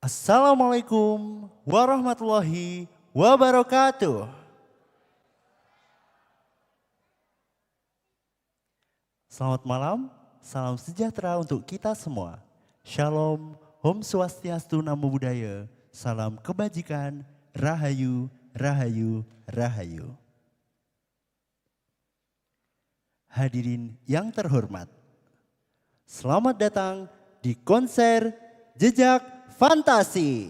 Assalamualaikum warahmatullahi wabarakatuh. Selamat malam, salam sejahtera untuk kita semua. Shalom, Om Swastiastu, Namo Buddhaya, salam kebajikan, Rahayu, Rahayu, Rahayu. Hadirin yang terhormat, selamat datang di konser Jejak Fantasi.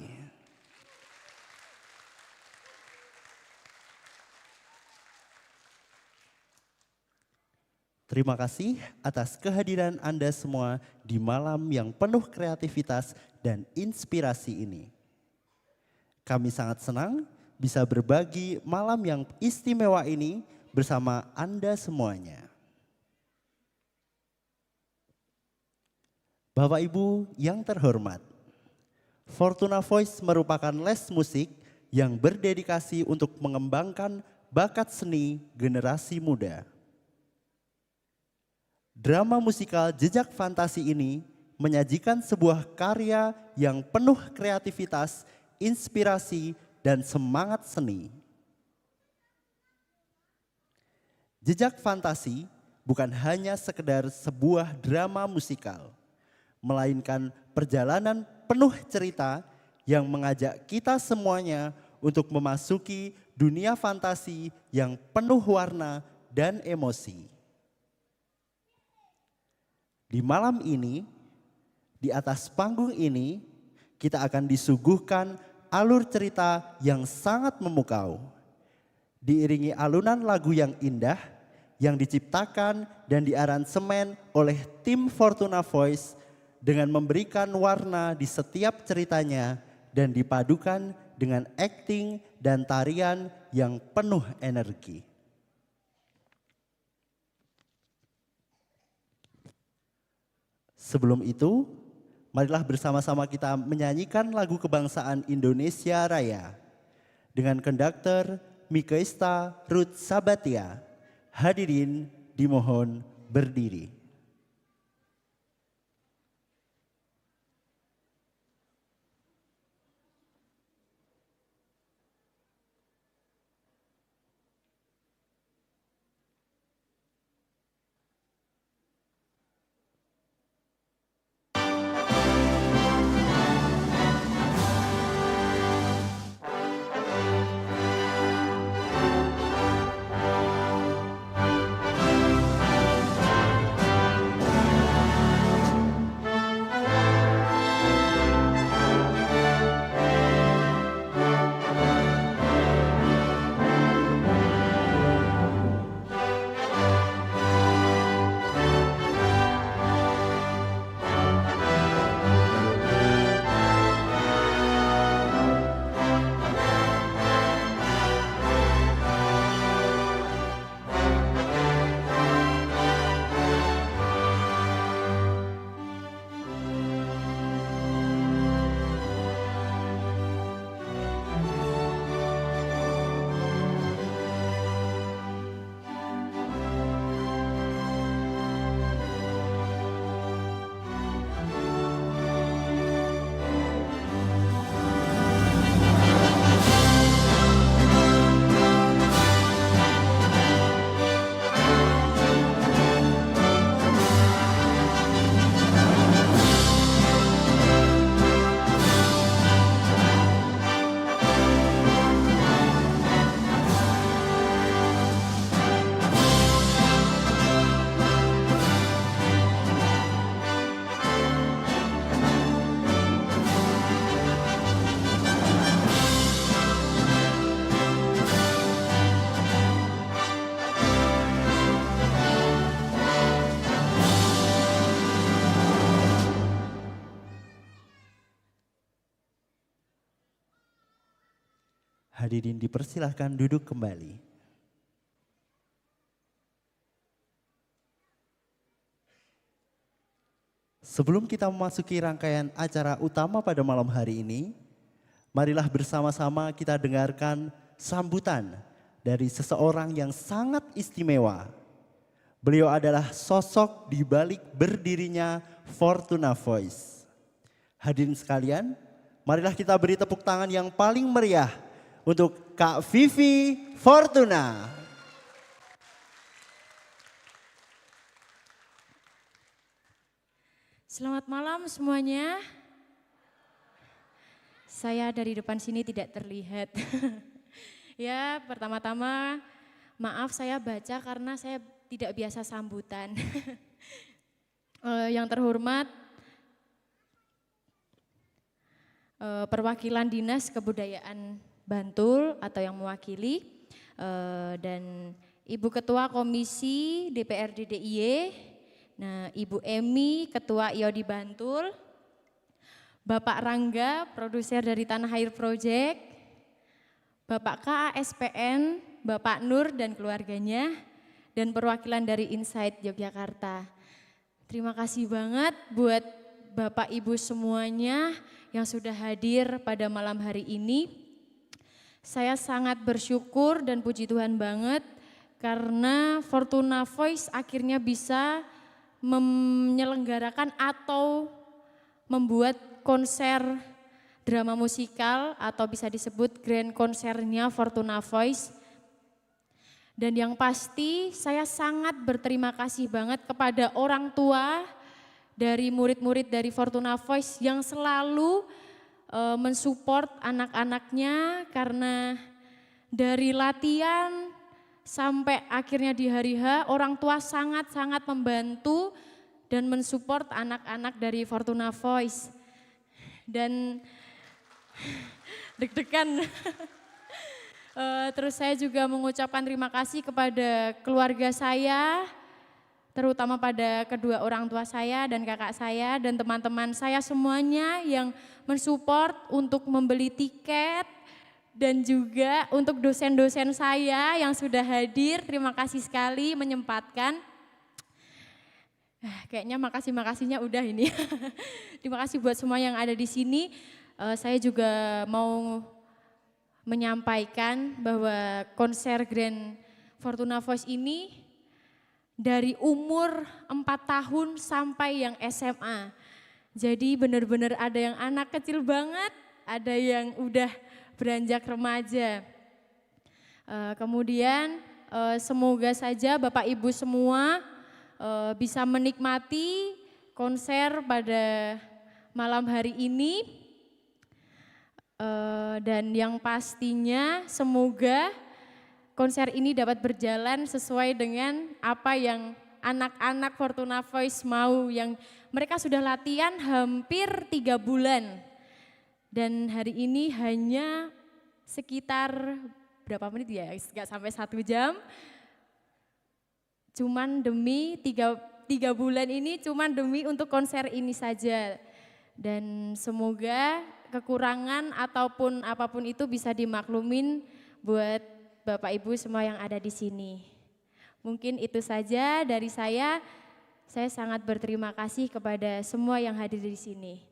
Terima kasih atas kehadiran Anda semua di malam yang penuh kreativitas dan inspirasi ini. Kami sangat senang bisa berbagi malam yang istimewa ini bersama Anda semuanya. Bapak Ibu yang terhormat, Fortuna Voice merupakan les musik yang berdedikasi untuk mengembangkan bakat seni generasi muda. Drama musikal Jejak Fantasi ini menyajikan sebuah karya yang penuh kreativitas, inspirasi, dan semangat seni. Jejak Fantasi bukan hanya sekedar sebuah drama musikal, melainkan perjalanan penuh cerita yang mengajak kita semuanya untuk memasuki dunia fantasi yang penuh warna dan emosi. Di malam ini, di atas panggung ini, kita akan disuguhkan alur cerita yang sangat memukau. Diiringi alunan lagu yang indah yang diciptakan dan diaransemen oleh tim Fortuna Voice dengan memberikan warna di setiap ceritanya dan dipadukan dengan akting dan tarian yang penuh energi. Sebelum itu, marilah bersama-sama kita menyanyikan lagu kebangsaan Indonesia Raya dengan konduktor Mikaista Ruth Sabatia. Hadirin dimohon berdiri. Hadirin dipersilahkan duduk kembali. Sebelum kita memasuki rangkaian acara utama pada malam hari ini, marilah bersama-sama kita dengarkan sambutan dari seseorang yang sangat istimewa. Beliau adalah sosok di balik berdirinya Fortuna Voice. Hadirin sekalian, Marilah kita beri tepuk tangan yang paling meriah untuk Kak Vivi Fortuna. Selamat malam semuanya. Saya dari depan sini tidak terlihat. Ya, pertama-tama maaf saya baca karena saya tidak biasa sambutan. Yang terhormat, perwakilan Dinas Kebudayaan Bantul atau yang mewakili, dan Ibu Ketua Komisi DPRD DIY, nah Ibu Emi Ketua IODI Bantul, Bapak Rangga produser dari Tanah Air Project, Bapak KASPN, Bapak Nur dan keluarganya, dan perwakilan dari Insight Yogyakarta. Terima kasih banget buat Bapak Ibu semuanya yang sudah hadir pada malam hari ini. Saya sangat bersyukur dan puji Tuhan banget karena Fortuna Voice akhirnya bisa menyelenggarakan atau membuat konser drama musikal atau bisa disebut grand konsernya Fortuna Voice. Dan yang pasti saya sangat berterima kasih banget kepada orang tua dari murid-murid dari Fortuna Voice yang selalu mensupport anak-anaknya, karena dari latihan sampai akhirnya di hari H orang tua sangat-sangat membantu dan mensupport anak-anak dari Fortuna Voice. Dan deg-degan. Terus saya juga mengucapkan terima kasih kepada keluarga saya, terutama pada kedua orang tua saya dan kakak saya dan teman-teman saya semuanya yang mensupport untuk membeli tiket, dan juga untuk dosen-dosen saya yang sudah hadir, terima kasih sekali menyempatkan. Kayaknya makasihnya udah ini. Terima kasih buat semua yang ada di sini. Saya juga mau menyampaikan bahwa konser Grand Fortuna Voice ini dari umur 4 tahun sampai yang SMA. Jadi benar-benar ada yang anak kecil banget, ada yang udah beranjak remaja. Kemudian semoga saja Bapak Ibu semua bisa menikmati konser pada malam hari ini. Dan yang pastinya semoga konser ini dapat berjalan sesuai dengan apa yang anak-anak Fortuna Voice mau, yang mereka sudah latihan hampir 3 bulan. Dan hari ini hanya sekitar berapa menit ya, gak sampai 1 jam. Cuman demi 3 bulan ini cuman demi untuk konser ini saja. Dan semoga kekurangan ataupun apapun itu bisa dimaklumin buat Bapak Ibu semua yang ada di sini. Mungkin itu saja dari saya. Saya sangat berterima kasih kepada semua yang hadir di sini.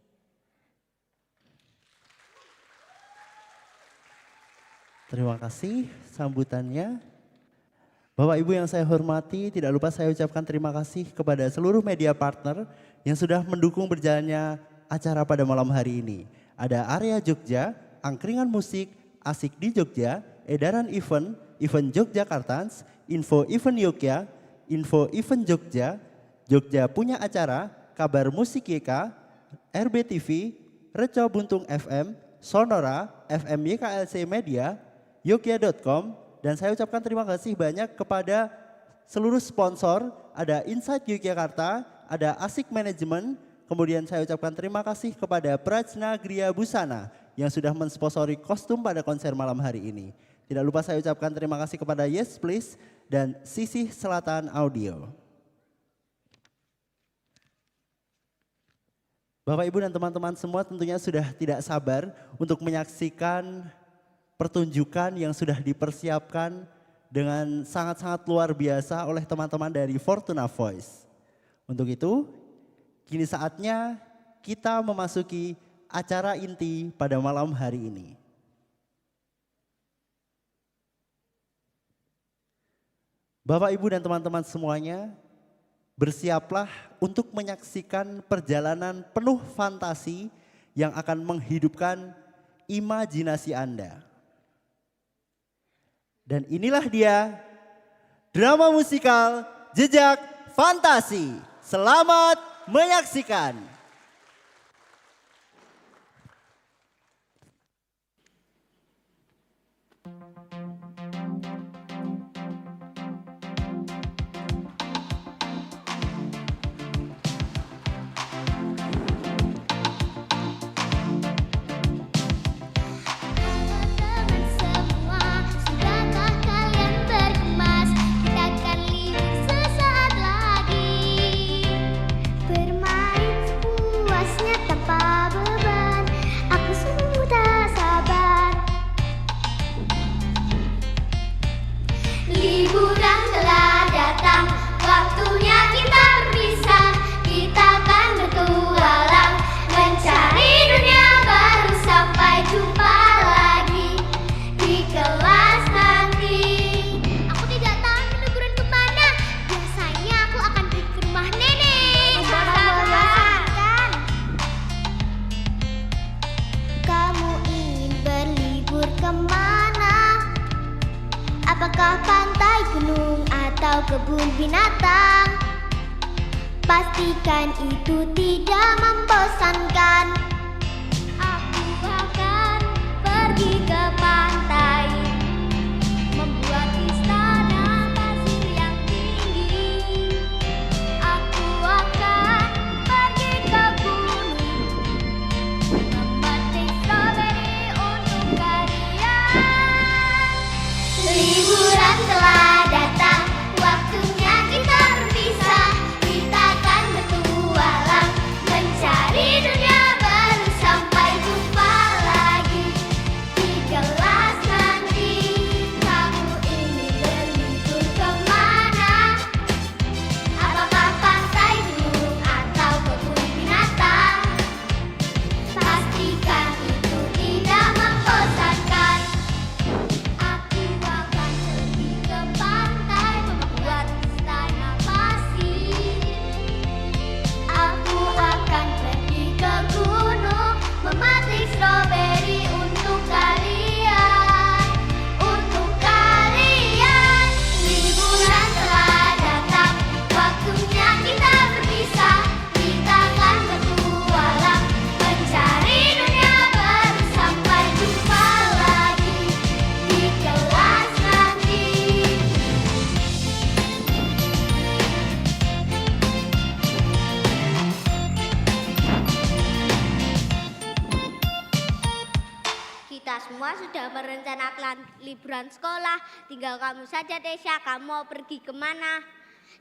Terima kasih sambutannya. Bapak Ibu yang saya hormati, tidak lupa saya ucapkan terima kasih kepada seluruh media partner yang sudah mendukung berjalannya acara pada malam hari ini. Ada Area Jogja, Angkringan Musik, Asik di Jogja, Edaran Event, Event Yogyakartans, Info Event Yogya, Info Event Jogja, Jogja Punya Acara, Kabar Musik YK, RBTV, Reco Buntung FM, Sonora, FM YKLC Media, Yogya.com, dan saya ucapkan terima kasih banyak kepada seluruh sponsor, ada Insight Yogyakarta, ada Asik Management, kemudian saya ucapkan terima kasih kepada Prajna Gria Busana yang sudah mensponsori kostum pada konser malam hari ini. Tidak lupa saya ucapkan terima kasih kepada Yes Please dan Sisih Selatan Audio. Bapak Ibu dan teman-teman semua tentunya sudah tidak sabar untuk menyaksikan pertunjukan yang sudah dipersiapkan dengan sangat-sangat luar biasa oleh teman-teman dari Fortuna Voice. Untuk itu, kini saatnya kita memasuki acara inti pada malam hari ini. Bapak, Ibu, dan teman-teman semuanya, bersiaplah untuk menyaksikan perjalanan penuh fantasi yang akan menghidupkan imajinasi Anda. Dan inilah dia drama musikal Jejak Fantasi. Selamat menyaksikan. Liburan telah datang, waktunya kita berpisah. Kita akan bertualang, mencari dunia baru. Sampai jumpa lagi di kelas nanti. Aku tidak tahu liburan kemana. Biasanya aku akan pergi ke rumah nenek. Membosankan. Kamu ingin berlibur kemana? Apakah pantai, gunung, atau kebun binatang? Pastikan itu tidak membosankan. Aku akan pergi ke pantai, membuat istana pasir yang tinggi. Aku akan pergi ke gunung, memetik stroberi untuk kalian. Liburan telah datang, waktunya kita berpisah. Kita akan bertualang, mencari dunia baru. Sampai jumpa lagi di kelas nanti. Kamu ingin berlibur kemana? Apakah pantai, gunung, atau kebun binatang? Pastikan itu tidak membosankan. Aku akan pergi ke pantai, membuat istana pasir. Aku akan pergi ke gunung, memetik stroberi untuk kalian. Untuk kalian. Liburan telah datang, waktunya kita berpisah. Kita akan bertualang, mencari dunia baru. Sampai jumpa lagi di kelas nanti. Kita semua sudah merencanakan liburan sekolah. Tinggal kamu saja, Desya. Kamu mau pergi kemana?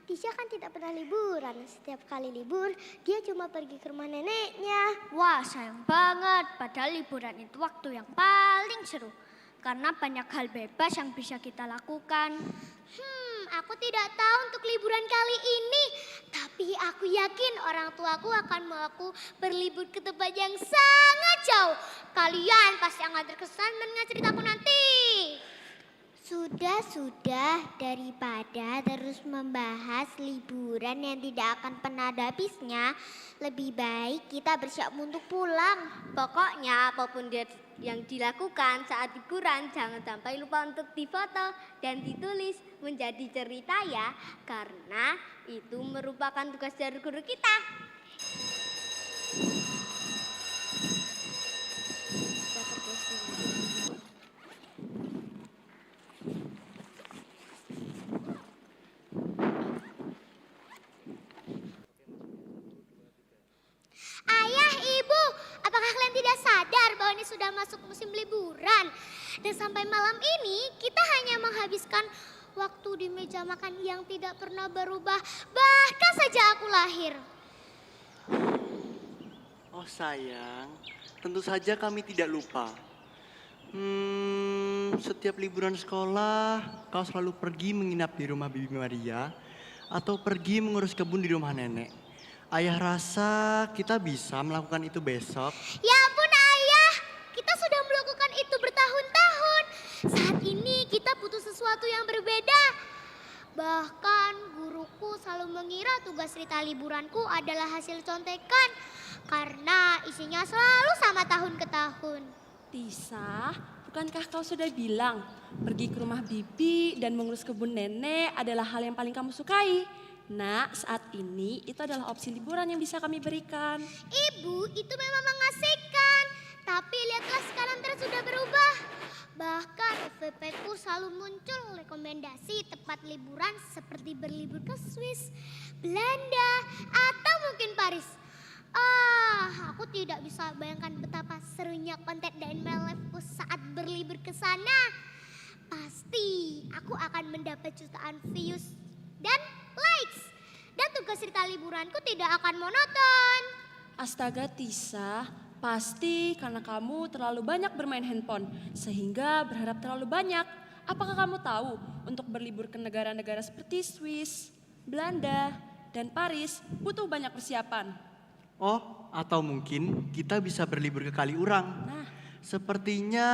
Desya kan tidak pernah liburan. Setiap kali libur, dia cuma pergi ke rumah neneknya. Wah, sayang banget. Padahal liburan itu waktu yang paling seru. Karena banyak hal bebas yang bisa kita lakukan. Aku tidak tahu untuk liburan kali ini. Tapi aku yakin orang tuaku akan mau aku berlibur ke tempat yang sangat jauh. Kalian pasti akan terkesan mendengar ceritaku nanti. Sudah, daripada terus membahas liburan yang tidak akan pernah ada habisnya, lebih baik kita bersiap untuk pulang. Pokoknya apapun yang dilakukan saat liburan jangan sampai lupa untuk difoto dan ditulis menjadi cerita ya, karena itu merupakan tugas dari guru kita. Ayah, Ibu, apakah kalian tidak sadar bahwa ini sudah masuk musim liburan? Dan sampai malam ini kita hanya menghabiskan waktu di meja makan yang tidak pernah berubah bahkan sejak aku lahir. Oh sayang, tentu saja kami tidak lupa. Setiap liburan sekolah, kau selalu pergi menginap di rumah Bibi Maria atau pergi mengurus kebun di rumah nenek. Ayah rasa kita bisa melakukan itu besok. Ya ampun ayah, kita sudah melakukan itu bertahun-tahun. Saat ini kita butuh sesuatu yang berbeda. Bahkan guruku selalu mengira tugas cerita liburanku adalah hasil contekan. Karena isinya selalu sama tahun ke tahun. Tisa, bukankah kau sudah bilang pergi ke rumah bibi dan mengurus kebun nenek adalah hal yang paling kamu sukai? Nah, saat ini itu adalah opsi liburan yang bisa kami berikan. Ibu, itu memang mengasihkan. Tapi lihatlah sekarang tren sudah berubah. Bahkan FVP ku selalu muncul rekomendasi tempat liburan seperti berlibur ke Swiss, Belanda, atau mungkin Paris. Aku tidak bisa bayangkan betapa serunya konten dan my life-ku saat berlibur ke sana. Pasti aku akan mendapat jutaan views dan likes. Dan tugas cerita liburanku tidak akan monoton. Astaga Tisa, pasti karena kamu terlalu banyak bermain handphone sehingga berharap terlalu banyak. Apakah kamu tahu untuk berlibur ke negara-negara seperti Swiss, Belanda, dan Paris butuh banyak persiapan? Oh, atau mungkin kita bisa berlibur ke Kaliurang. Nah, Sepertinya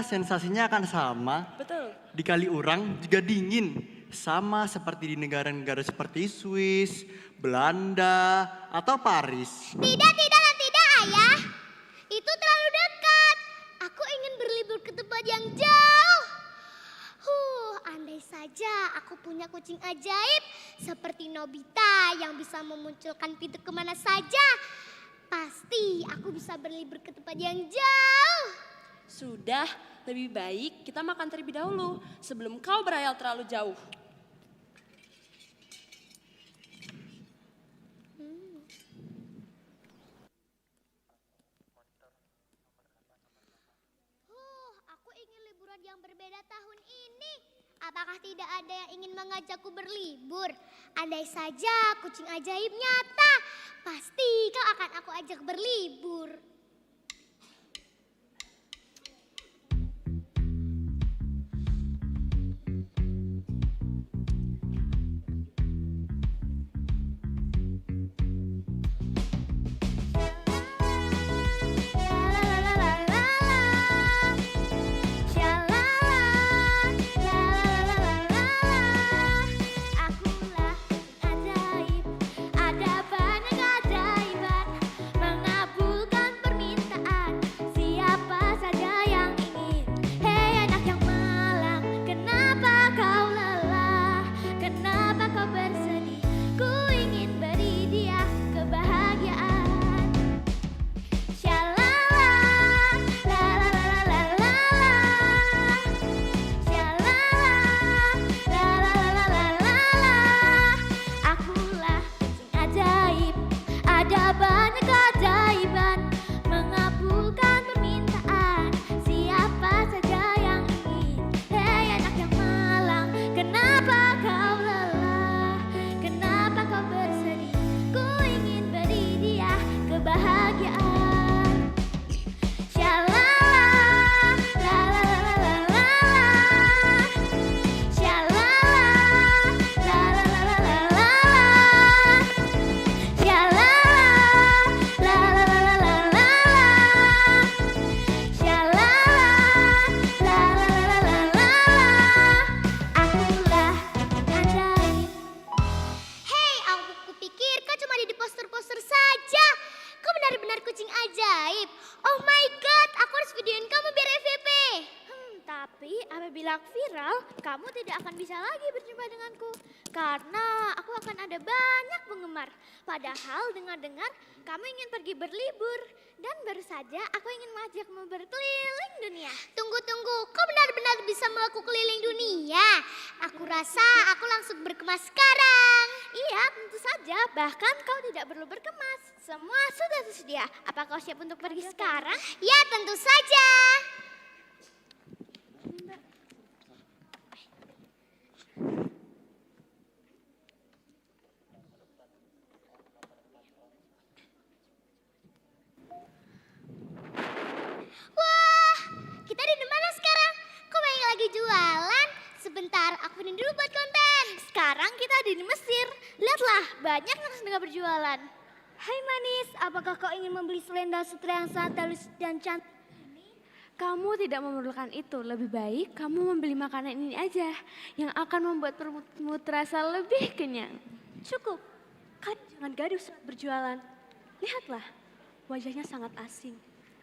sensasinya akan sama. betul. Di Kaliurang juga dingin. Sama seperti di negara-negara seperti Swiss, Belanda, atau Paris. Tidak, ayah. Itu terlalu dekat. Aku ingin berlibur ke tempat yang jauh. Andai saja aku punya kucing ajaib seperti Nobita yang bisa memunculkan pintu kemana saja. Pasti aku bisa berlibur ke tempat yang jauh. Sudah, lebih baik kita makan terlebih dahulu sebelum kau berhayal terlalu jauh. Aku ingin liburan yang berbeda tahun ini. Apakah tidak ada yang ingin mengajakku berlibur? Andai saja kucing ajaib nyata, pasti kau akan aku ajak berlibur. Akulah ajaib, ada banyak keajaiban, mengabulkan permintaan siapa saja yang ingin. Hei anak yang malang, kenapa kau lelah? Kenapa kau bersedih? Ku ingin beri dia kebahagiaan. Shalala, la la la la la la. Shalala, la la la la la la. Akulah kucing ajaib, ada banyak keajaiban, mengabulkan permintaan siapa saja yang ingin. Hei anak yang malang, kenapa kau lelah? Kenapa kau bersedih? Ku ingin beri dia kebahagiaan. Shalala, la la la la la la. Shalala, la la la la la la. Shalala, la la la la la la. Shalala, la la la la la la. Akulah ajaib. Hei, aku kupikir kau cuma ada di poster-poster saja. Kau benar-benar kucing ajaib. Oh my god, aku harus videoin kamu biar FVP. Tapi apabila aku viral, kamu tidak akan bisa lagi berjumpa denganku. Karena aku akan ada banyak penggemar. Padahal dengar-dengar kamu ingin pergi berlibur. Dan baru saja aku ingin mengajakmu berkeliling dunia. Tunggu, kau benar-benar bisa melaku keliling dunia? Aku rasa aku langsung berkemas sekarang. Iya, tentu saja. Bahkan kau tidak perlu berkemas. Semua sudah tersedia. Apa kau siap untuk pergi sekarang? Ya, tentu saja. Wah, kita di mana sekarang? Kok banyak lagi jualan? Sebentar, aku pindahin dulu buat konten. Sekarang kita ada di Mesir. Lihatlah, banyak yang sedang berjualan. Hai manis, apakah kau ingin membeli selendang sutra yang sangat halus dan cantik? Kamu tidak memerlukan itu, lebih baik kamu membeli makanan ini aja yang akan membuat perutmu terasa lebih kenyang. Cukup. Kan jangan gaduh saat berjualan. Lihatlah, wajahnya sangat asing.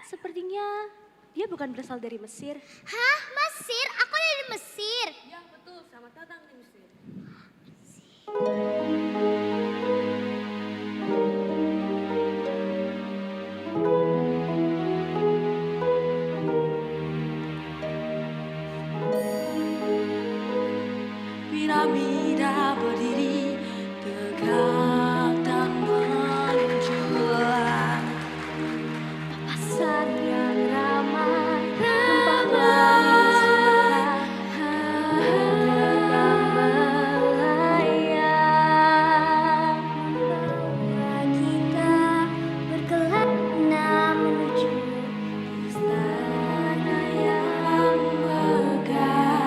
Sepertinya dia bukan berasal dari Mesir. Hah, Mesir? Aku dari Mesir. Ya betul, selamat datang di Mesir. Piramida berdiri tegak dan menjulang. Pasar yang ramai, tempat melayang, terbang melayang. Membawa kita berkelana menuju Istana yang megah.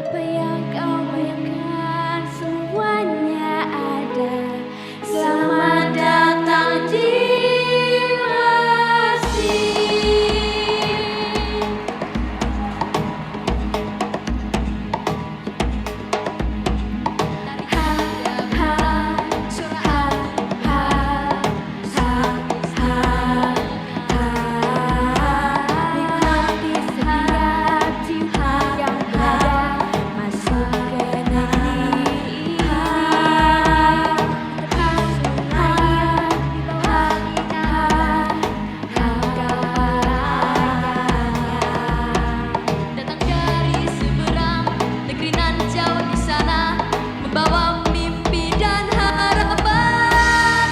Apa yang kau bayangkan semuanya ada. Selamat datang di Datang dari seberang negeri nan jauh di sana, membawa mimpi dan harapan.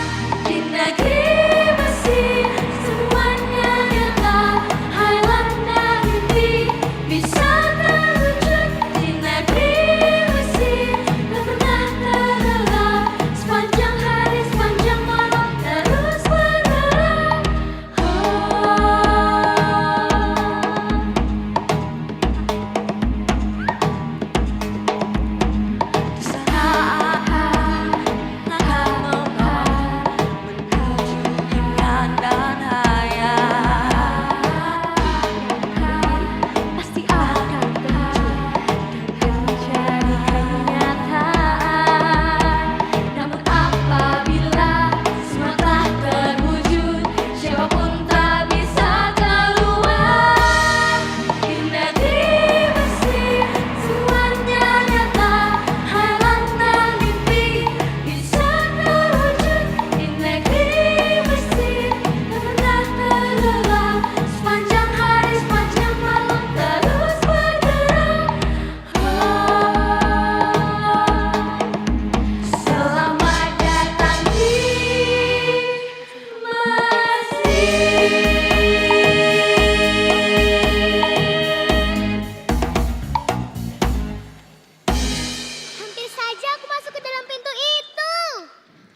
Di negeri Mesir semuanya nyata, hayalnya mimpi bisa terwujud. Di negeri Mesir tak pernah terlelah, sepanjang hari sepanjang malam terus bergerak. Di sana akan membawa menuju impian dan hayal. Pasti akan terwujud dan menjadi kenyataan. Namun apabila semua telah terwujud, siapapun tak bisa keluar. Di negeri Mesir semuanya nyata, hayalan dan mimpi bisa terwujud. Di negeri Mesir tak pernah terlelah, sepanjang hari sepanjang malam terus bergerak. Selamat datang di Hampir saja aku masuk ke dalam pintu itu.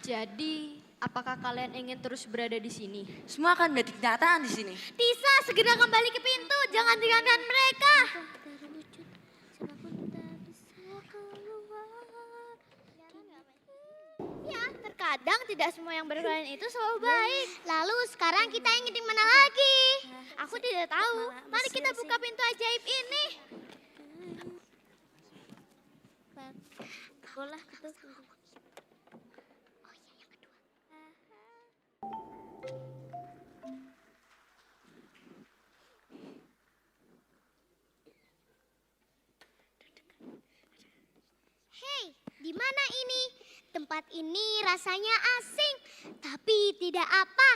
Jadi, apakah kalian ingin terus berada di sini? Semua akan menjadi kenyataan di sini. Tisa, segera kembali ke pintu, jangan tinggalkan mereka. Ya, terkadang tidak semua yang berkelayan itu selalu baik. Lalu sekarang kita ingin di mana lagi? Aku tidak tahu. Mari kita buka pintu ajaib ini. Bola gitu. Hei, di mana ini? Tempat ini rasanya asing, tapi tidak apa.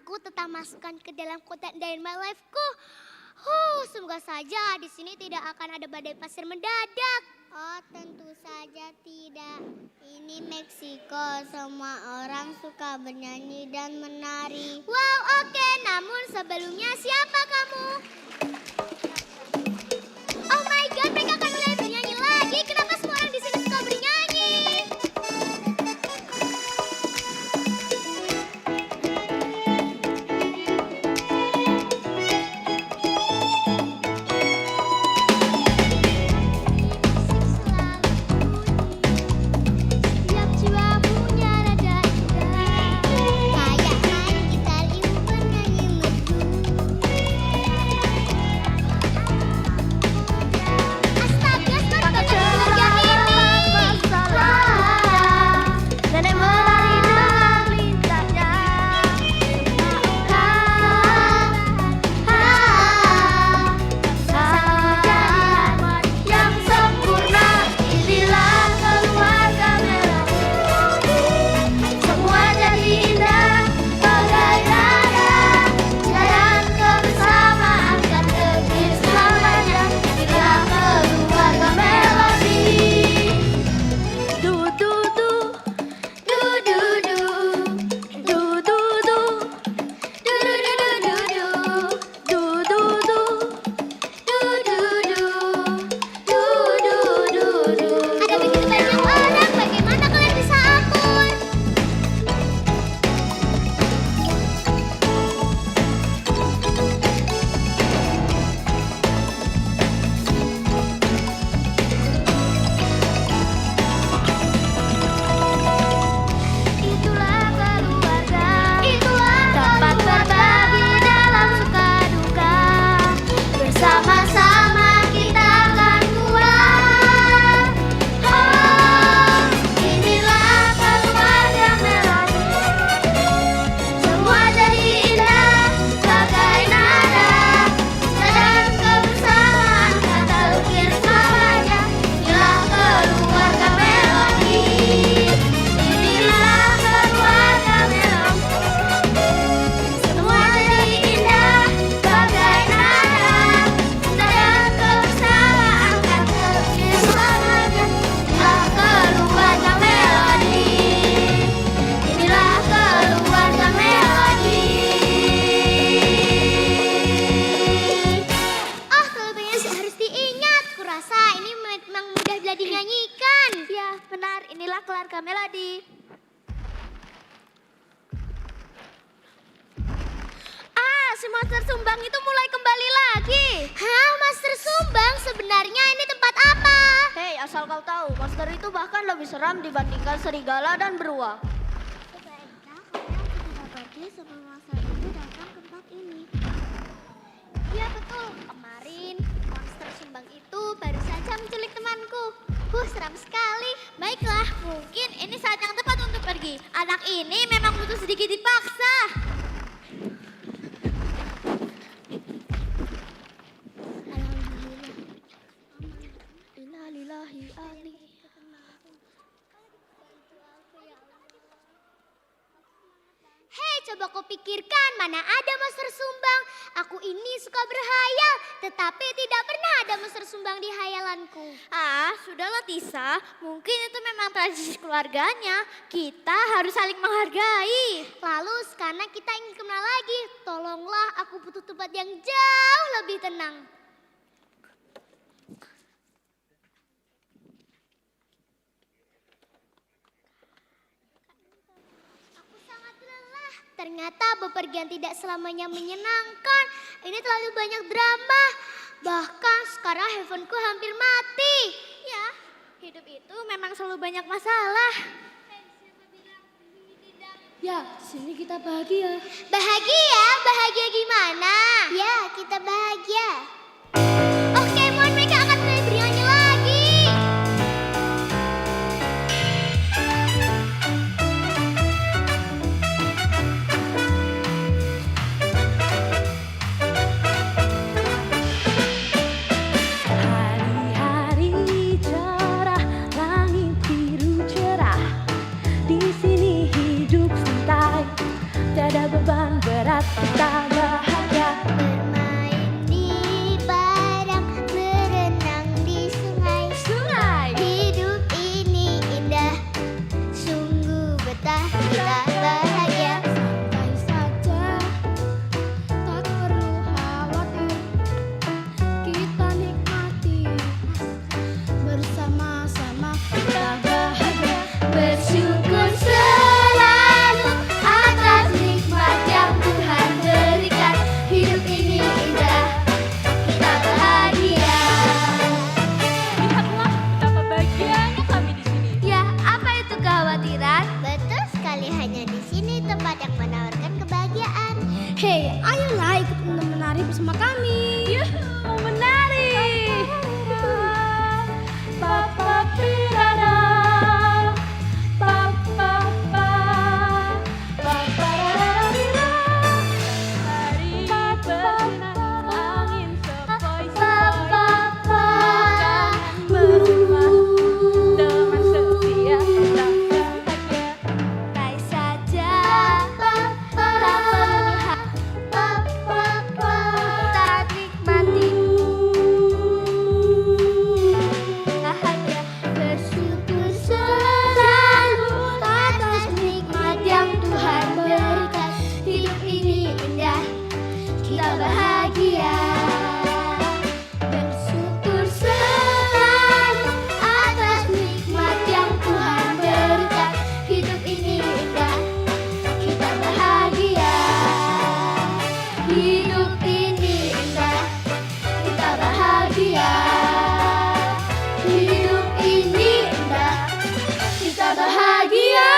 Aku tetap masukkan ke dalam kotak dari my life-ku. Semoga saja di sini tidak akan ada badai pasir mendadak. Oh, tentu saja tidak. Ini Meksiko, semua orang suka bernyanyi dan menari. Wow, oke. Namun sebelumnya siapa kamu? Oh my God, mereka akan mulai bernyanyi lagi. Kenapa semua orang di sini suka bernyanyi? Setiap jiwa punya rada indah, kayak main gitar ibu bernyanyi merdu. Master Sumbang itu mulai kembali lagi. Hah, Master Sumbang, sebenarnya ini tempat apa? Hei, asal kau tahu, Master itu bahkan lebih seram dibandingkan serigala dan beruang. Sebaiknya kalian segera pergi sebelum Master itu datang ke tempat ini. Iya betul, kemarin Monster Sumbang itu baru saja menculik temanku. Seram sekali. Baiklah, mungkin ini saat yang tepat untuk pergi. Anak ini memang butuh sedikit dipaksa. Hei, coba kau pikirkan mana ada Monster Sumbang. Aku ini suka berhayal, tetapi tidak pernah ada Monster Sumbang di hayalanku. Ah, sudahlah Tisa. Mungkin itu memang tradisi keluarganya. Kita harus saling menghargai. Lalu sekarang kita ingin kemana lagi? Tolonglah, aku butuh tempat yang jauh lebih tenang. Aku sangat lelah. Ternyata bepergian tidak selamanya menyenangkan. Ini terlalu banyak drama. Bahkan sekarang handphoneku hampir mati. Ya, hidup itu memang selalu banyak masalah. Ya, sini kita bahagia. Bahagia? Bahagia gimana? Ya, kita bahagia. Oke, mohon mereka akan mulai bernyanyi lagi. Hari-hari cerah, langit biru cerah. Di sini hidup santai, tiada beban berat, kita bahagia. Bermain di barang, berenang di sungai. Hidup ini indah, sungguh betah, kita bahagia. Santai saja, tak perlu khawatir. Kita nikmati bersama-sama, kita bahagia. Bersyukur selalu atas nikmat yang Tuhan berikan. Hidup ini indah, kita bahagia. Lihatlah betapa bahagianya kami di sini. Ya, apa itu kekhawatiran? Betul sekali, hanya di sini tempat yang menawarkan kebahagiaan. Hei, ayolah ikut menari bersama kami. Yuhu, menari. Papa pirana, papa pa, papa rarira. Hari bersinar angin sepoi-sepoi. Bersama dengan setia kita bahagia. Santai saja, tak perlu tak nikmati bahagia. Bersyukur selalu atas nikmat yang Tuhan berikan. Hidup ini indah, kita bahagia. Bersyukur selalu atas nikmat yang Tuhan berikan. Hidup ini indah, kita bahagia. Hidup ini indah, kita bahagia. Hidup ini indah, kita bahagia.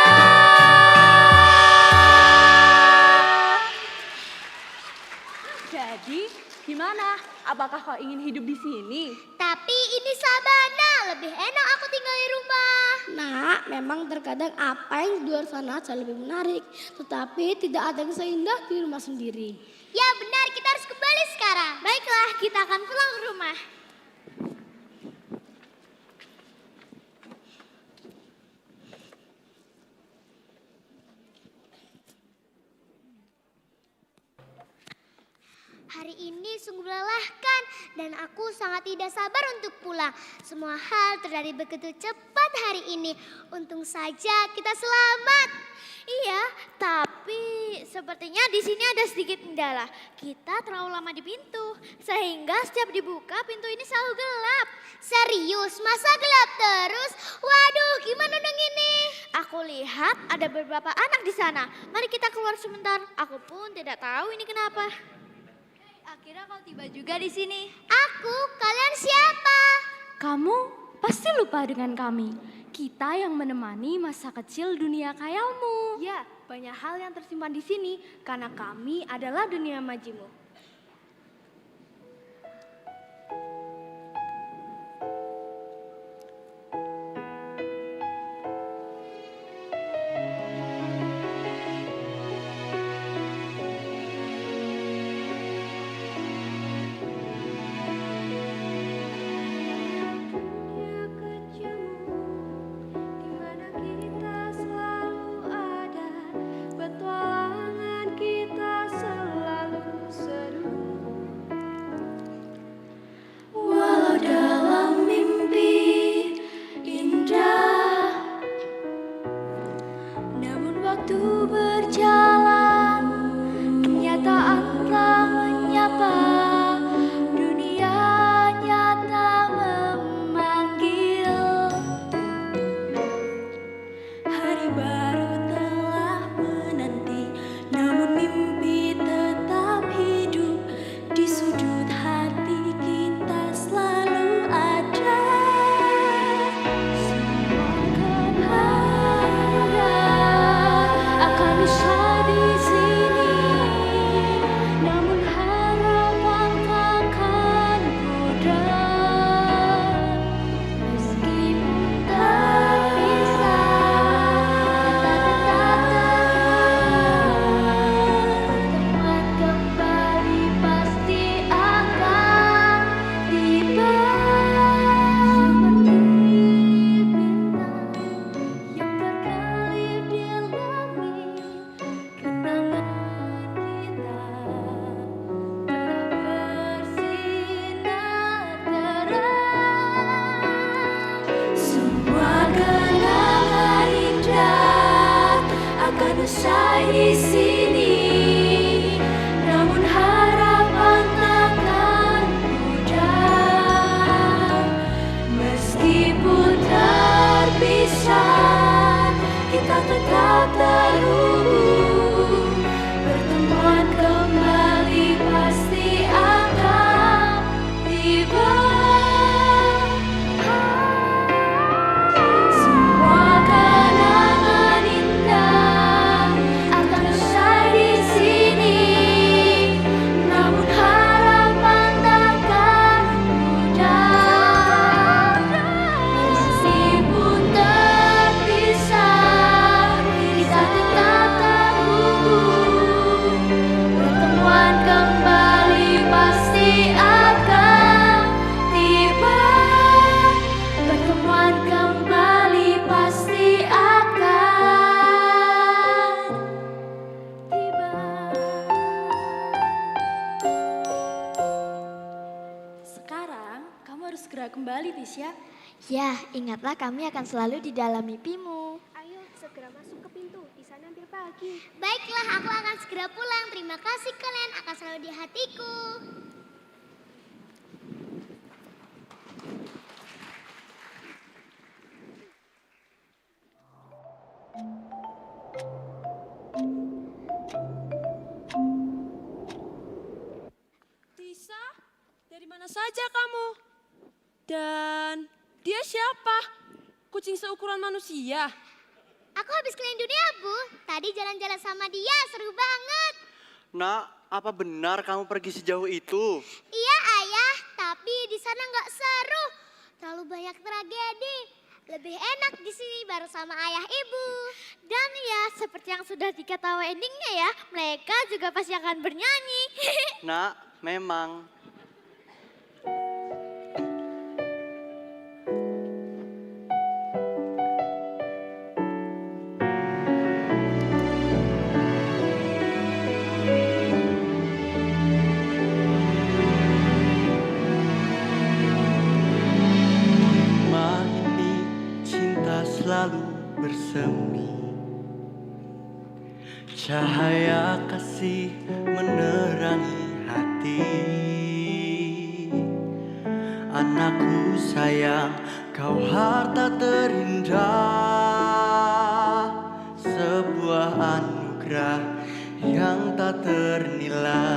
Jadi, gimana? Apakah kau ingin hidup di sini? Tapi ini sabana, lebih enak aku tinggal di rumah. Nah, memang terkadang apa yang di luar sana jauh lebih menarik, tetapi tidak ada yang seindah di rumah sendiri. Ya benar, kita harus kembali sekarang. Baiklah, kita akan pulang ke rumah. Hari ini sungguh melelahkan dan aku sangat tidak sabar untuk pulang. Semua hal terjadi begitu cepat hari ini. Untung saja kita selamat. Iya, tapi sepertinya di sini ada sedikit kendala. Kita terlalu lama di pintu, sehingga setiap dibuka pintu ini selalu gelap. Serius, masa gelap terus? Waduh, gimana dong ini? Aku lihat ada beberapa anak di sana. Mari kita keluar sebentar. Aku pun tidak tahu ini kenapa. Akhirnya kau tiba juga di sini. Aku, kalian siapa? Kamu pasti lupa dengan kami. Kita yang menemani masa kecil dunia khayalmu. Ya, banyak hal yang tersimpan di sini karena kami adalah dunia majimu. Ya, ingatlah kami akan selalu di dalam mimpimu. Ayo, segera masuk ke pintu. Di sana hampir pagi. Baiklah, aku akan segera pulang. Terima kasih, kalian akan selalu di hatiku. Tisa, dari mana saja kamu? Dan dia siapa? Kucing seukuran manusia? Aku habis keliling dunia, Bu. Tadi jalan-jalan sama dia, seru banget. Nak, apa benar kamu pergi sejauh itu? Iya, Ayah. Tapi di sana nggak seru. Terlalu banyak tragedi. Lebih enak di sini bareng sama ayah ibu. Dan ya, seperti yang sudah diketahui endingnya ya, mereka juga pasti akan bernyanyi. Nak, memang. Selalu bersemi, cahaya kasih menerangi hati. Anakku sayang, kau harta terindah, sebuah anugerah yang tak ternilai.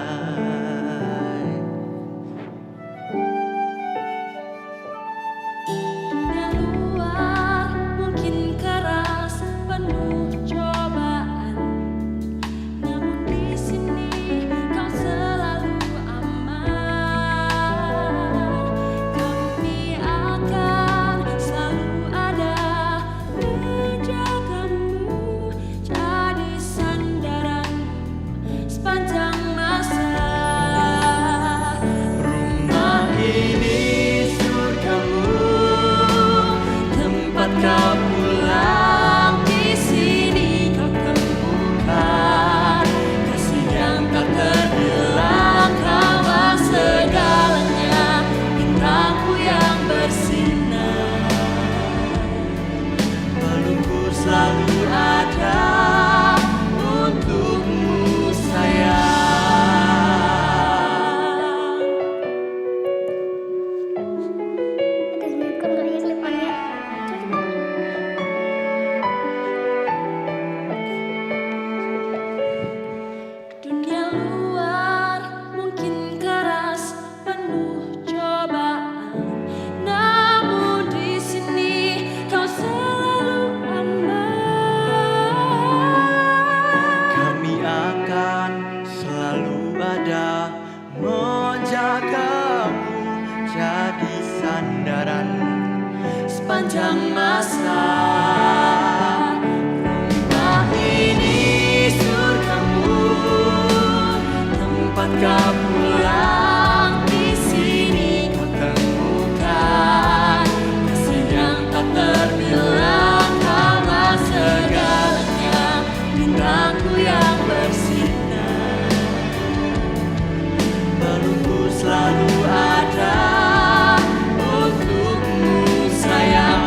sepanjang masa. Rumah ini surgamu, tempat kau pulang. Di sini kau temukan kasih yang tak terbilang. Kaulah segalanya, bintangku yang bersinar. Pelukku selalu ada untukmu sayang.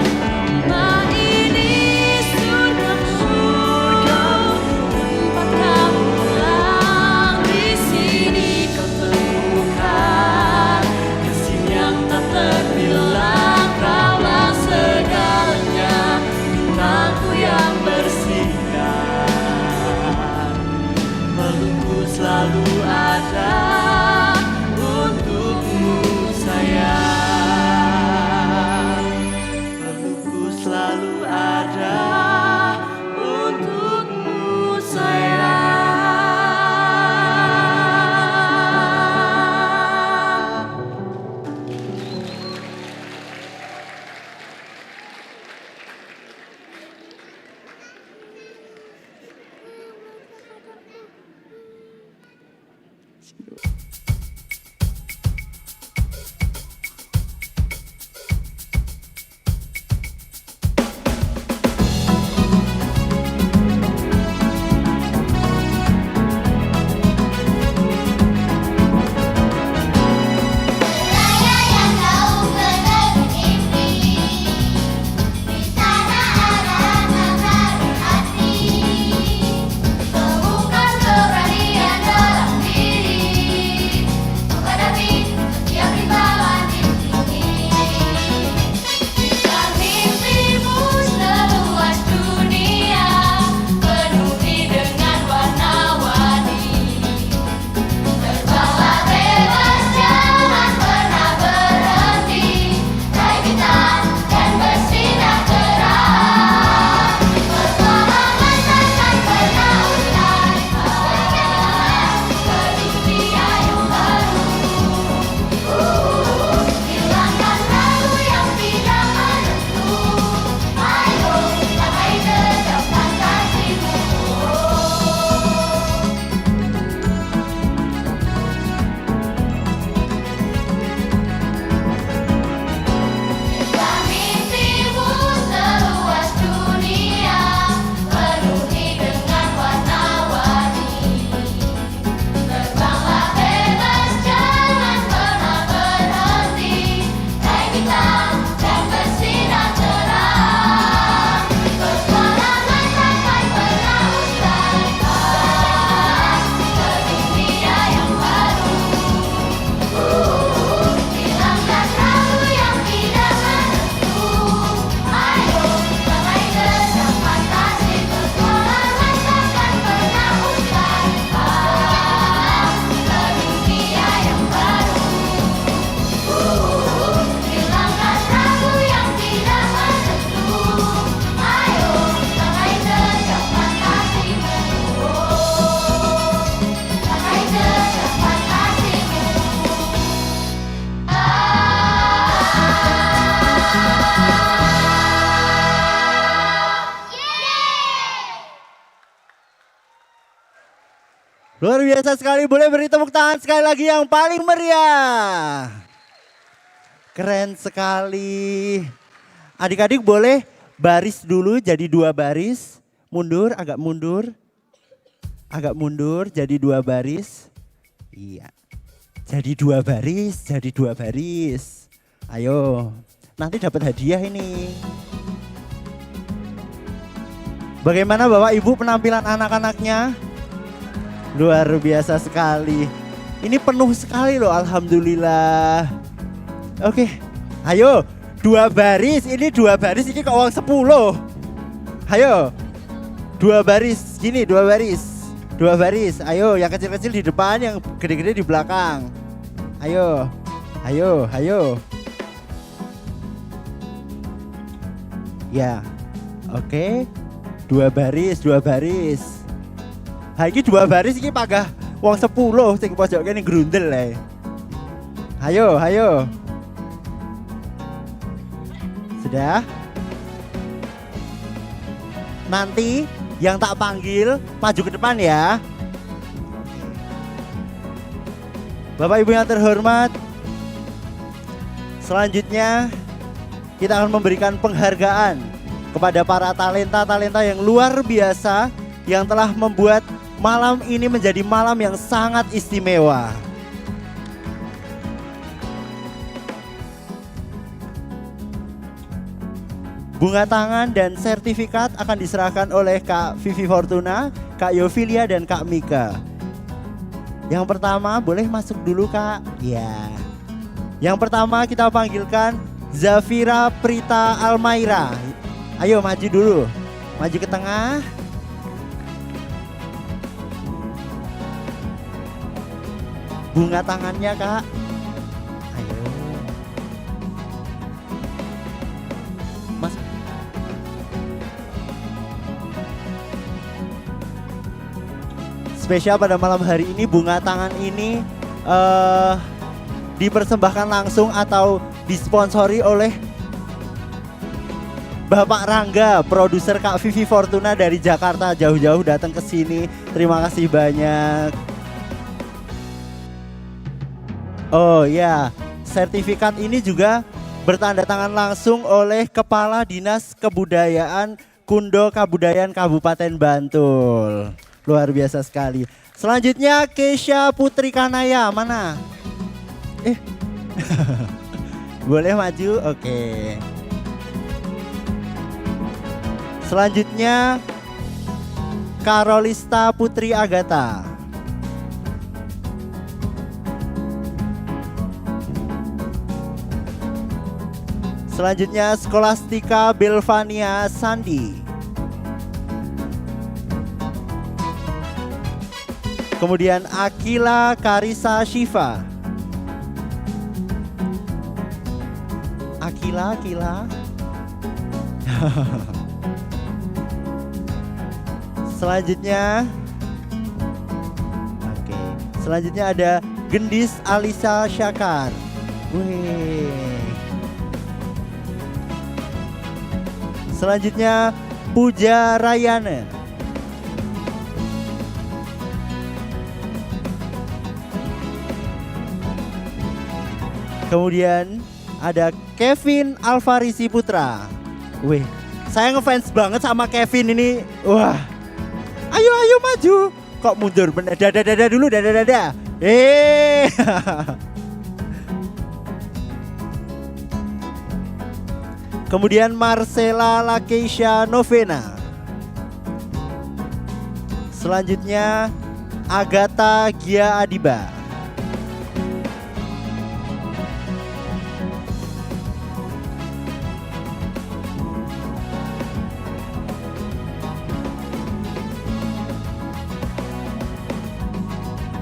Rumah ini surgamu, tempat kau pulang. Di sini kau temukan kasih yang tak terbilang. Kaulah segalanya, bintangku yang bersinar. Pelukku selalu ada untukmu sayang. Pelukku selalu ada untukmu sayang. Raya yang jauh ke negeri ini, di sana ada negara hati. Temukan keberanian dalam diri, menghadapi setiap rintangan di sini. Dan mimpimu seluas dunia, penuhi dengan warna-warni. Terbanglah bebas, jangan pernah berhenti. Raih bintang dan bersinar terang. Petualangan takkan pernah usai. Ke dunia yang baru. Hilangkan ragu yang tidak menentu. Ayo, capai jejak fantasimu. Dan mimpimu seluas dunia, penuhi dengan warna-warni. Terbanglah bebas, jangan pernah berhenti. Raih bintang dan bersinar terang. Petualangan takkan pernah usai. Ke dunia yang baru. Hilangkan ragu yang tidak menentu. Ayo, capai jejak fantasi. Petualangan takkan pernah usai. Ke dunia yang baru. Hilangkan ragu yang tidak menentu. Ayo, capai jejak fantasimu. Capai jejak fantasimu. Luar biasa sekali, boleh beri tepuk tangan sekali lagi yang paling meriah. Keren sekali. Adik-adik boleh baris dulu jadi 2 baris. Mundur, agak mundur. Agak mundur jadi 2 baris. Iya. Jadi 2 baris, jadi 2 baris. Ayo, nanti dapat hadiah ini. Bagaimana Bapak Ibu penampilan anak-anaknya? Luar biasa sekali. Ini penuh sekali loh, alhamdulillah. Oke, ayo 2 baris. Ini 2 baris, ini kok uang 10. Ayo, 2 baris, gini 2 baris. 2 baris, ayo yang kecil-kecil di depan, yang gede-gede di belakang. Ayo, ayo, ayo. Ya, oke. 2 baris, 2 baris. Ha iki 2 baris iki pagah wong 10 sing pojok kene grundel ae. Ayo, ayo. Sudah? Nanti yang tak panggil maju ke depan ya. Bapak Ibu yang terhormat, selanjutnya kita akan memberikan penghargaan kepada para talenta-talenta yang luar biasa yang telah membuat malam ini menjadi malam yang sangat istimewa. Bunga tangan dan sertifikat akan diserahkan oleh Kak Vivi Fortuna, Kak Yofilia, dan Kak Mika. Yang pertama boleh masuk dulu Kak. Ya. Yang pertama kita panggilkan Zafira Prita Almaira. Ayo maju dulu. Maju ke tengah. Bunga tangannya Kak. Ayo. Mas. Spesial pada malam hari ini, bunga tangan ini dipersembahkan langsung atau disponsori oleh Bapak Rangga, produser Kak Vivi Fortuna dari Jakarta jauh-jauh datang ke sini. Terima kasih banyak. Oh ya, sertifikat ini juga bertanda tangan langsung oleh Kepala Dinas Kebudayaan Kundo Kabudayaan Kabupaten Bantul. Luar biasa sekali. Selanjutnya Keisha Putri Kanaya, mana? Boleh maju? Oke. Selanjutnya Karolista Putri Agatha. Selanjutnya Skolastika Belvania Sandi. Kemudian Akila Karisa Shiva. Akila. Selanjutnya selanjutnya ada Gendis Alisa Syakar. Wih. Selanjutnya Puja Rayana. Kemudian ada Kevin Alvarisi Putra. Wih, saya ngefans banget sama Kevin ini. Wah, ayo maju. Kok mundur? Dada dulu, dada. Kemudian Marcela Lakeisha Novena. Selanjutnya Agatha Gia Adiba.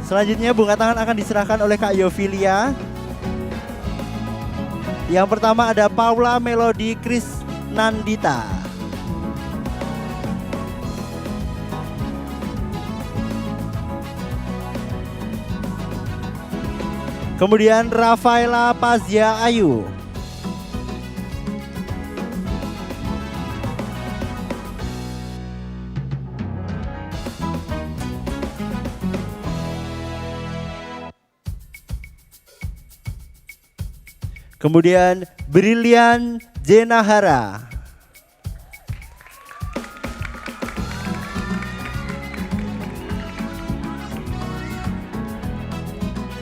Selanjutnya bunga tangan akan diserahkan oleh Kak Yofilia. Yang pertama ada Paula Melody Krisnandita. Kemudian Rafaela Pazia Ayu. Kemudian Brilian Jenahara.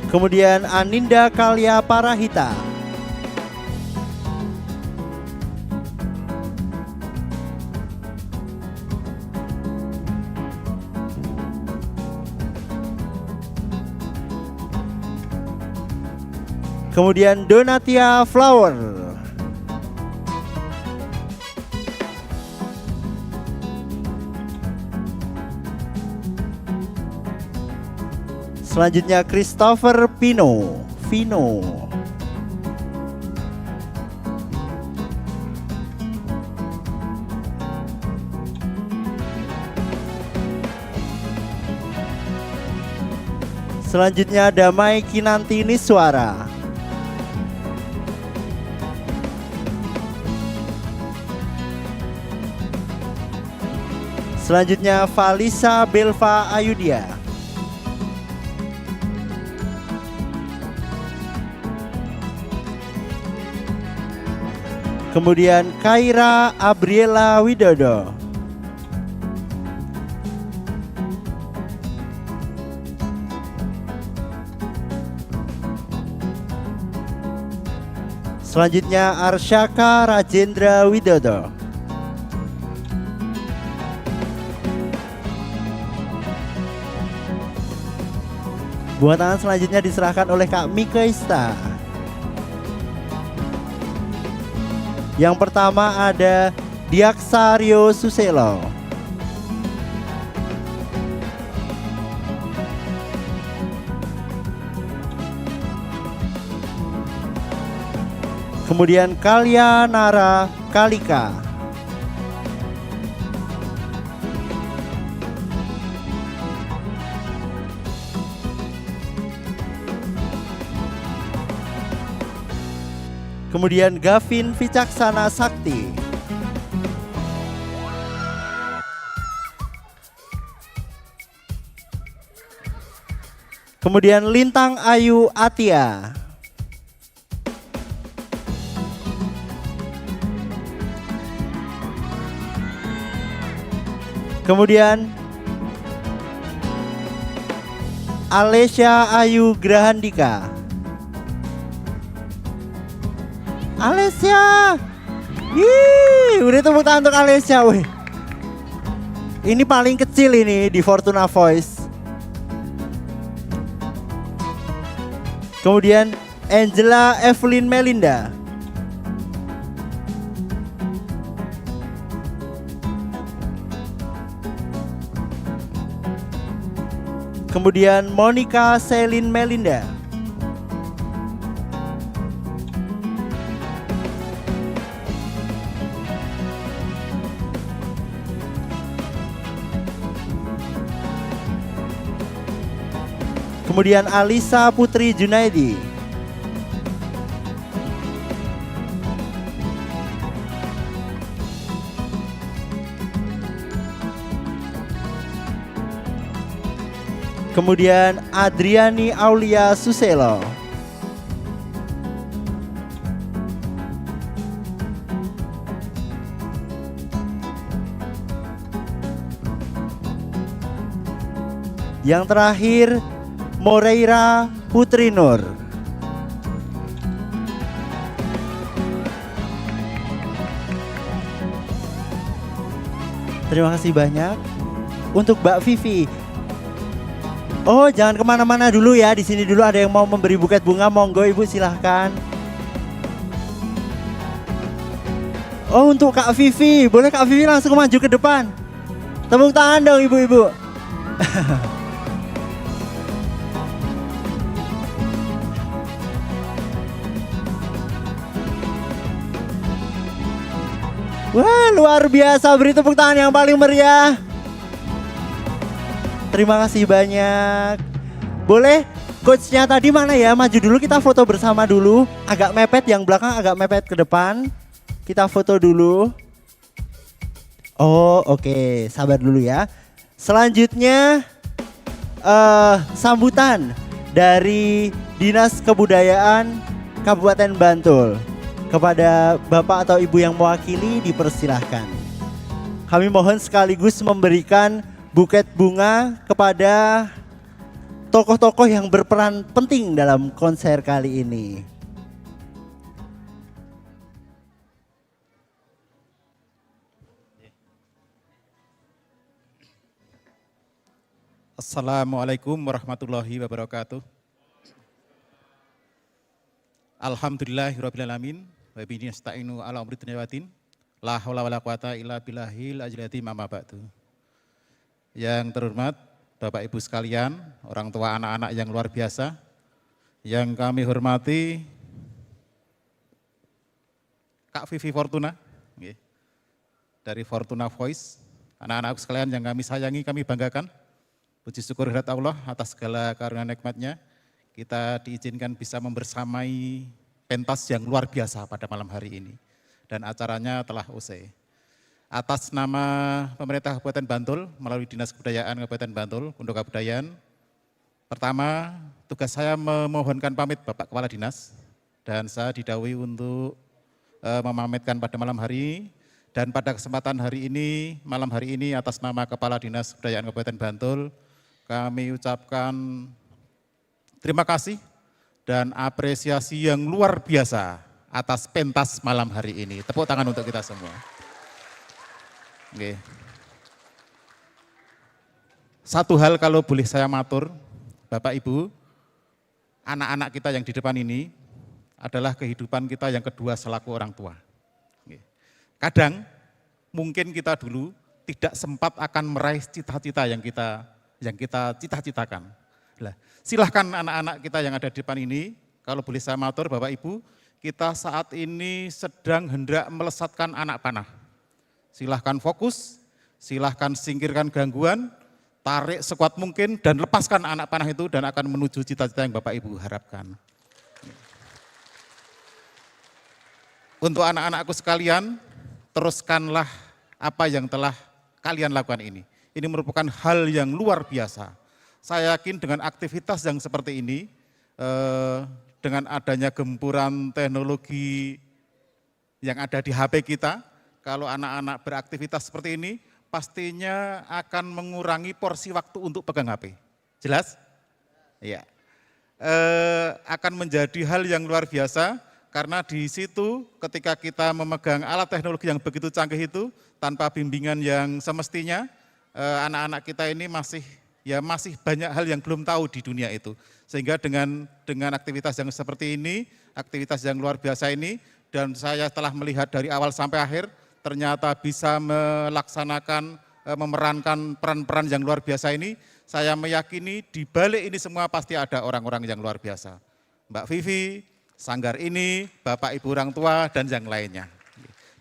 Kemudian Aninda Kalia Parahita. Kemudian Donatia Flower. Selanjutnya Christopher Vino. Selanjutnya Damai Kinantini Suara. Selanjutnya Valisa Belva Ayudia. Kemudian Kaira Abriela Widodo. Selanjutnya Arsyaka Rajendra Widodo. Bunga tangan selanjutnya diserahkan oleh Kak Mika Ista. Yang pertama ada Diaksario Suselo. Kemudian Kalyanara Kalika. Kemudian Gavin Vicaksana Sakti. Kemudian Lintang Ayu Atia. Kemudian Alesya Ayu Grahandika. Alesya. Udah tepuk tangan untuk Alesya, weh. Ini paling kecil ini di Fortuna Voice. Kemudian Angela Evelyn Melinda. Kemudian Monica Selin Melinda. Kemudian Alisa Putri Junaidi. Kemudian Adriani Aulia Suselo. Yang terakhir Moreira Putri Nur. Terima kasih banyak untuk Mbak Vivi. Oh, jangan kemana-mana dulu ya. Di sini dulu ada yang mau memberi buket bunga. Monggo Ibu, silahkan. Oh, untuk Kak Vivi. Boleh Kak Vivi langsung maju ke depan. Tepuk tangan dong Ibu-ibu. Wah, luar biasa. Beri tepuk tangan yang paling meriah. Terima kasih banyak. Boleh coachnya tadi mana ya? Maju dulu, kita foto bersama dulu. Agak mepet, yang belakang agak mepet ke depan. Kita foto dulu. Oh, oke. Sabar dulu ya. Selanjutnya sambutan dari Dinas Kebudayaan Kabupaten Bantul. Kepada Bapak atau Ibu yang mewakili dipersilahkan. Kami mohon sekaligus memberikan buket bunga kepada tokoh-tokoh yang berperan penting dalam konser kali ini. Assalamualaikum warahmatullahi wabarakatuh. Alhamdulillahirrabbilalamin. Wa bihi nasta'inu ala umri dunya waddin. La haula wala quwata illa billahil ajril azim, amma ba'du. Yang terhormat Bapak Ibu sekalian, orang tua anak-anak yang luar biasa, yang kami hormati Kak Vivi Fortuna, dari Fortuna Voice, anak-anak sekalian yang kami sayangi, kami banggakan. Puji syukur kehadirat Allah atas segala karunia nikmatnya, kita diizinkan bisa membersamai pentas yang luar biasa pada malam hari ini. Dan acaranya telah usai. atas nama pemerintah Kabupaten Bantul melalui Dinas Kebudayaan Kabupaten Bantul, untuk Kebudayaan. Pertama, tugas saya memohonkan pamit Bapak Kepala Dinas dan saya didhawuhi untuk memamitkan pada malam hari. Dan pada kesempatan hari ini, malam hari ini atas nama Kepala Dinas Kebudayaan Kabupaten Bantul, kami ucapkan terima kasih dan apresiasi yang luar biasa atas pentas malam hari ini. Tepuk tangan untuk kita semua. Oke. Satu hal kalau boleh saya matur, Bapak Ibu, anak-anak kita yang di depan ini adalah kehidupan kita yang kedua selaku orang tua. Kadang mungkin kita dulu tidak sempat akan meraih cita-cita yang kita cita-citakan. Silahkan anak-anak kita yang ada di depan ini, kalau boleh saya matur Bapak Ibu, kita saat ini sedang hendak melesatkan anak panah. Silahkan fokus, silahkan singkirkan gangguan, tarik sekuat mungkin dan lepaskan anak panah itu dan akan menuju cita-cita yang Bapak Ibu harapkan. Untuk anak-anakku sekalian, teruskanlah apa yang telah kalian lakukan ini. Ini merupakan hal yang luar biasa. Saya yakin dengan aktivitas yang seperti ini, dengan adanya gempuran teknologi yang ada di HP kita, kalau anak-anak beraktivitas seperti ini, pastinya akan mengurangi porsi waktu untuk pegang HP. Jelas? Iya. Akan menjadi hal yang luar biasa, karena di situ ketika kita memegang alat teknologi yang begitu canggih itu, tanpa bimbingan yang semestinya, anak-anak kita ini masih banyak hal yang belum tahu di dunia itu. Sehingga dengan aktivitas yang seperti ini, aktivitas yang luar biasa ini, dan saya telah melihat dari awal sampai akhir, ternyata bisa melaksanakan, memerankan peran-peran yang luar biasa ini, saya meyakini di balik ini semua pasti ada orang-orang yang luar biasa. Mbak Vivi, sanggar ini, Bapak Ibu orang tua, dan yang lainnya.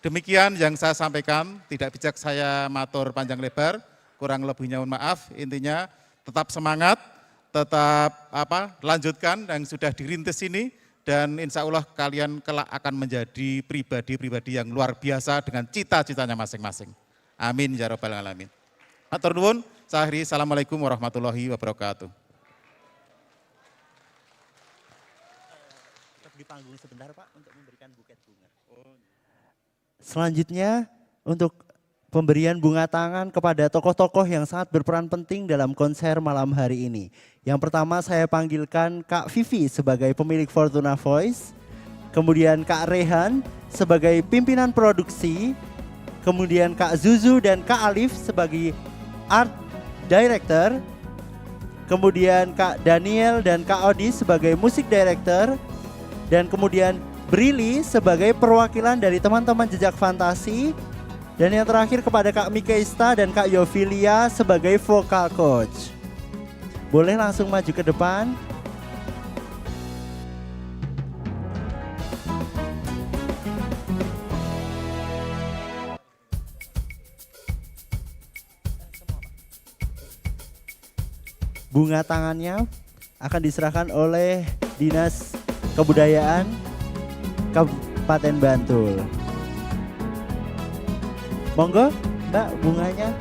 Demikian yang saya sampaikan, tidak bijak saya matur panjang lebar, kurang lebihnya mohon maaf, intinya tetap semangat, tetap lanjutkan yang sudah dirintis ini, dan insya Allah kalian kelak akan menjadi pribadi-pribadi yang luar biasa dengan cita-citanya masing-masing. Amin ya rabbal alamin. Matur nuwun, saya akhiri, assalamualaikum warahmatullahi wabarakatuh. Di panggung sebentar Pak untuk memberikan buket bunga. Selanjutnya untuk pemberian bunga tangan kepada tokoh-tokoh yang sangat berperan penting dalam konser malam hari ini. Yang pertama saya panggilkan Kak Vivi sebagai pemilik Fortuna Voice, kemudian Kak Rehan sebagai pimpinan produksi, kemudian Kak Zuzu dan Kak Alif sebagai art director, kemudian Kak Daniel dan Kak Odi sebagai music director, dan kemudian Brili sebagai perwakilan dari teman-teman Jejak Fantasi. Dan yang terakhir kepada Kak Mikaista dan Kak Yofilia sebagai vocal coach. Boleh langsung maju ke depan. Bunga tangannya akan diserahkan oleh Dinas Kebudayaan Kabupaten Bantul. Monggo Mbak bunganya.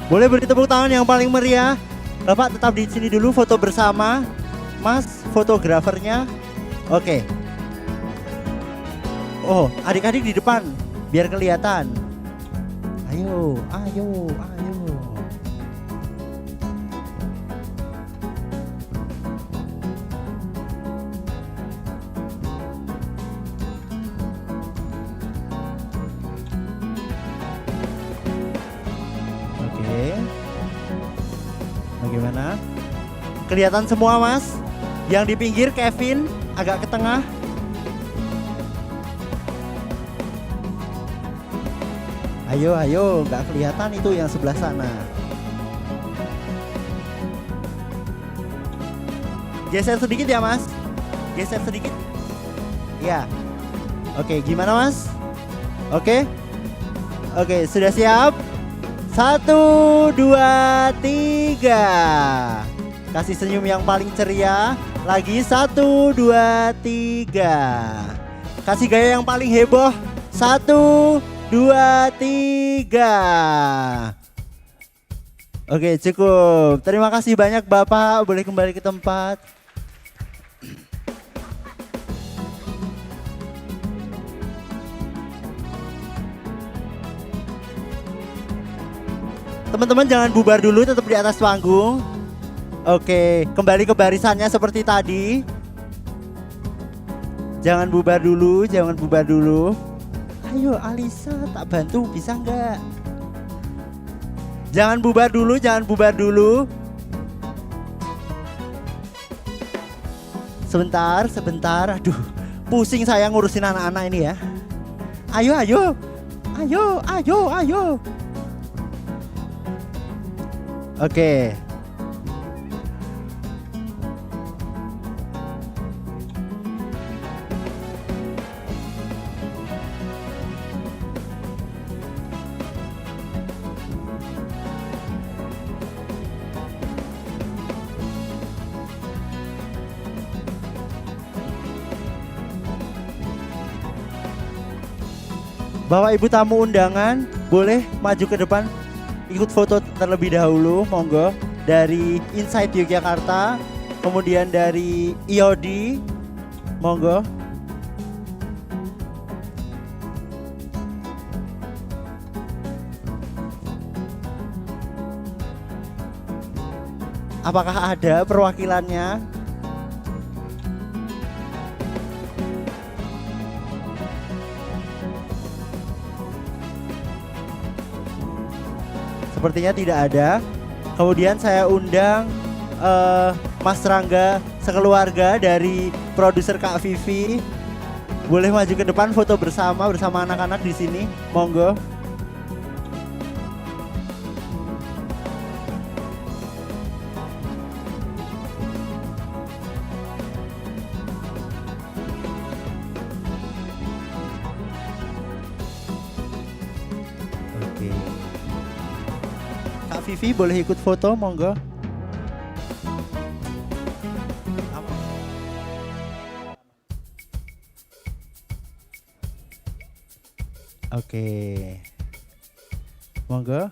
Boleh beri tepuk tangan yang paling meriah. Bapak tetap di sini dulu foto bersama. Mas fotografernya. Oke. Oh, adik-adik di depan biar kelihatan. Ayo, ayo, ayo. Kelihatan semua mas? Yang di pinggir Kevin agak ke tengah. Ayo, nggak kelihatan itu yang sebelah sana. Geser sedikit ya mas? Geser sedikit. Ya. Oke, gimana mas? Oke, sudah siap? 1, 2, 3. Kasih senyum yang paling ceria. Lagi 1, 2, 3. Kasih gaya yang paling heboh. 1, 2, 3. Oke, cukup. Terima kasih banyak Bapak. Boleh kembali ke tempat. Teman-teman jangan bubar dulu, tetap di atas panggung. Oke, kembali ke barisannya seperti tadi. Jangan bubar dulu, jangan bubar dulu. Ayo Alisa, tak bantu, bisa nggak? Jangan bubar dulu, jangan bubar dulu. Sebentar. Aduh, pusing saya ngurusin anak-anak ini ya. Ayo. Oke. Bapak Ibu tamu undangan boleh maju ke depan ikut foto terlebih dahulu, monggo. Dari Inside Yogyakarta, kemudian dari IOD, monggo. Apakah ada perwakilannya? Sepertinya tidak ada. Kemudian saya undang Mas Rangga sekeluarga dari produser Kak Vivi. Boleh maju ke depan foto bersama anak-anak di sini. Monggo. Oke. Kak Vivi boleh ikut foto, monggo. Oke. Monggo.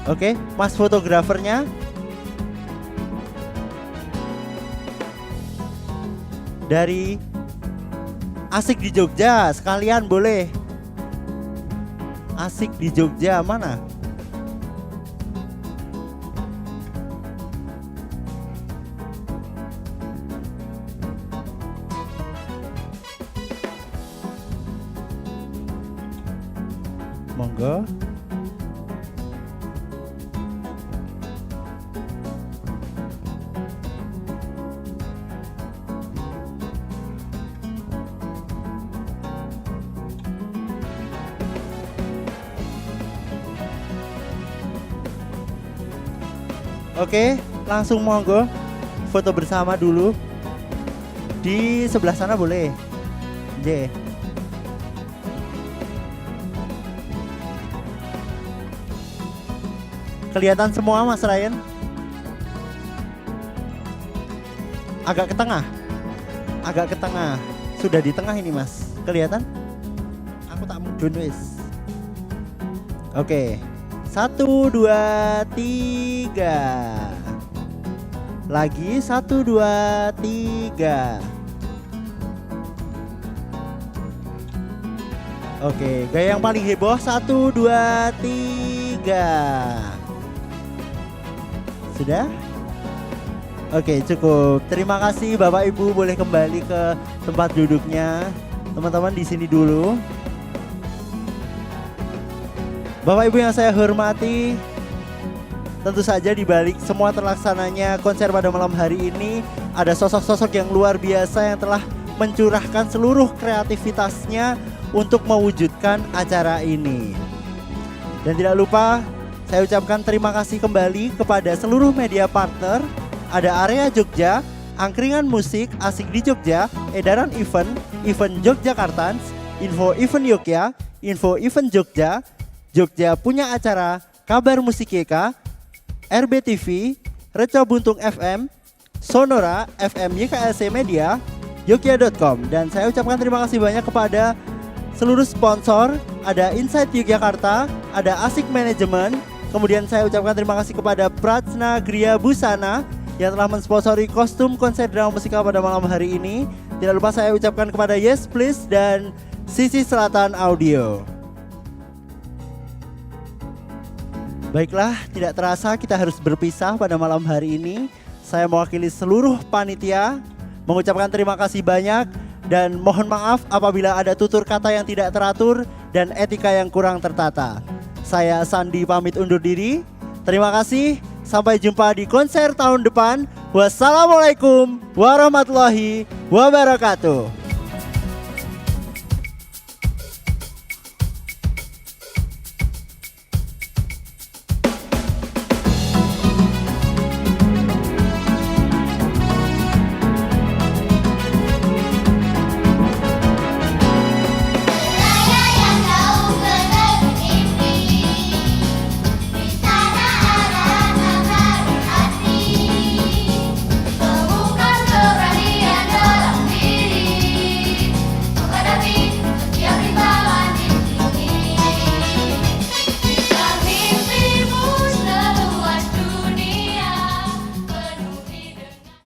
Oke, Mas fotografernya. Dari Asik di Jogja, sekalian boleh. Asik di Jogja, mana? Monggo. Oke, langsung monggo foto bersama dulu. Di sebelah sana boleh. J. Kelihatan semua Mas Ryan? Agak ke tengah. Agak ke tengah. Sudah di tengah ini Mas. Kelihatan? Aku tak mudun wis. Oke. 1, 2, 3. Lagi 1, 2, 3. Oke, gaya yang paling heboh 1, 2, 3. Sudah? Oke, cukup. Terima kasih Bapak Ibu, boleh kembali ke tempat duduknya. Teman-teman di sini dulu. Bapak Ibu yang saya hormati, tentu saja di balik semua terlaksananya konser pada malam hari ini ada sosok-sosok yang luar biasa yang telah mencurahkan seluruh kreativitasnya untuk mewujudkan acara ini. Dan tidak lupa saya ucapkan terima kasih kembali kepada seluruh media partner. Ada Area Jogja, Angkringan Musik Asik di Jogja, Edaran Event, Event Yogyakarta, Info Event Yogya, Info Event Jogja, Jogja Punya Acara, Kabar Musik YK, RBTV, Reca Buntung FM, Sonora, FM YKLC Media, Yogya.com. Dan saya ucapkan terima kasih banyak kepada seluruh sponsor. Ada Insight Yogyakarta, ada Asik Manajemen. Kemudian saya ucapkan terima kasih kepada Pratsna Gria Busana yang telah mensponsori kostum konser drama musikal pada malam hari ini. Tidak lupa saya ucapkan kepada Yes Please dan Sisi Selatan Audio. Baiklah, tidak terasa kita harus berpisah pada malam hari ini. Saya mewakili seluruh panitia mengucapkan terima kasih banyak dan mohon maaf apabila ada tutur kata yang tidak teratur dan etika yang kurang tertata. Saya Sandi pamit undur diri. Terima kasih, sampai jumpa di konser tahun depan. Wassalamualaikum warahmatullahi wabarakatuh.